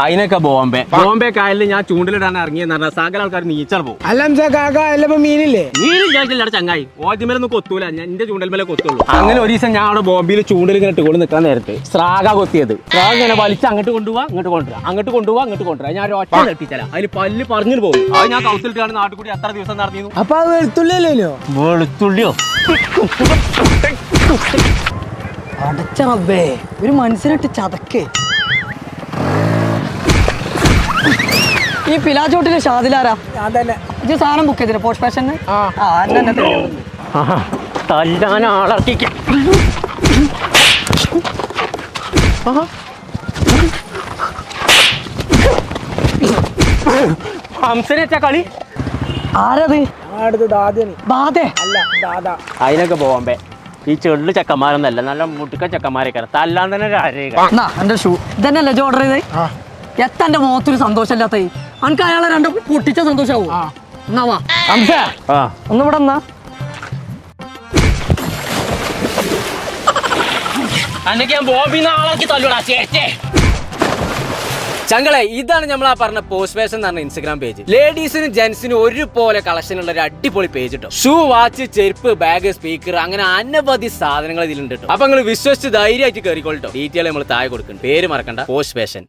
അതിനൊക്കെ ബോംബെ കായലിൽ ഞാൻ ചൂണ്ടിലിടാൻ ഇറങ്ങിയെന്ന് പറഞ്ഞാൽ സകല ആൾക്കാർ നീച്ചാൽ പോകും. മീനില്ലേ? മീനും ചോദിച്ചില്ല ചങ്ങായി, ഓദ്യമേലൊന്നും കൊത്തൂല, ഞാൻ എന്റെ ചൂണ്ടൽമേലെ കൊത്തുള്ളൂ. അങ്ങനെ ഒരു ദിവസം ഞാൻ അവിടെ ബോംബെയിൽ ചൂണ്ടൽ ഇങ്ങനെ ഇട്ടുകൊണ്ട് നിൽക്കാൻ നേരത്ത് സ്രാഗ കൊത്തിയത്. സ്രാഗ ഇങ്ങനെ വലിച്ച് അങ്ങോട്ട് കൊണ്ടുപോവാ ഇങ്ങോട്ട് കൊണ്ടുവരാ, അങ്ങോട്ട് കൊണ്ടുപോവാ ഇങ്ങോട്ട് കൊണ്ടുവരാ. ഞാൻ ഒറ്റ നെട്ടിച്ചല അതിൽ പല്ല് പറഞ്ഞു പോകും. അത് ഞാൻ കൗത്തിലിട്ടാണ് നാട്ടിൽ കൂടി അത്ര ദിവസം നടന്നിരുന്നു. അപ്പൊ അത് വെളുത്തുള്ളിയല്ലോ? വെളുത്തുള്ളിയോ? അടച്ച റബ്ബേ, ഒരു മനുഷ്യനിട്ട് ചതക്കേ. ഈ പിലാച്ചോട്ടിലെ ഷാദിലാരാ? ഇത് സാധനം ബുക്ക് ചെയ്തില്ല പോസ്റ്റ് ഫാഷന്? തല്ലാൻ ആളർത്തിക്ക. ഹംസനെച്ച കളി ആരത്? അതിനൊക്കെ ബോംബെ. ഈ ചെള്ളു ചെക്കന്മാരൊന്നല്ല, നല്ല മുട്ടുക്ക ചെക്കന്മാരൊക്കെ തല്ലാൻ തന്നെ എന്റെ ഷൂ ഇതന്നെയല്ലേ ഓർഡർ ചെയ്തേ? എത്തന്റെ മുഖത്തൊരു സന്തോഷമില്ലാത്ത എനിക്ക് അയാളെ രണ്ട് പൊട്ടിച്ച സന്തോഷാവൂ. എന്നാവാ ഒന്ന് ഇവിടെ എന്നാ ചങ്ങളെ. ഇതാണ് നമ്മൾ ആ പറഞ്ഞ പോസ്റ്റ് ഫാഷൻ എന്ന് പറഞ്ഞ ഇൻസ്റ്റാഗ്രാം പേജ്. ലേഡീസിനും ജെന്റ്സിനും ഒരുപോലെ കളക്ഷൻ ഉള്ള ഒരു അടിപൊളി പേജ് കേട്ടോ. ഷൂ, വാച്ച്, ചെരുപ്പ്, ബാഗ്, സ്പീക്കർ, അങ്ങനെ അനവധി സാധനങ്ങൾ ഇതിലുണ്ട് കേട്ടോ. അപ്പൊ നിങ്ങൾ വിശ്വസിച്ച് ധൈര്യമായിട്ട് കയറിക്കോളട്ടോ. ഡീറ്റെയിൽ നമ്മൾ താഴെ കൊടുക്കും. പേര് മറക്കണ്ട, പോസ്റ്റ് ഫാഷൻ.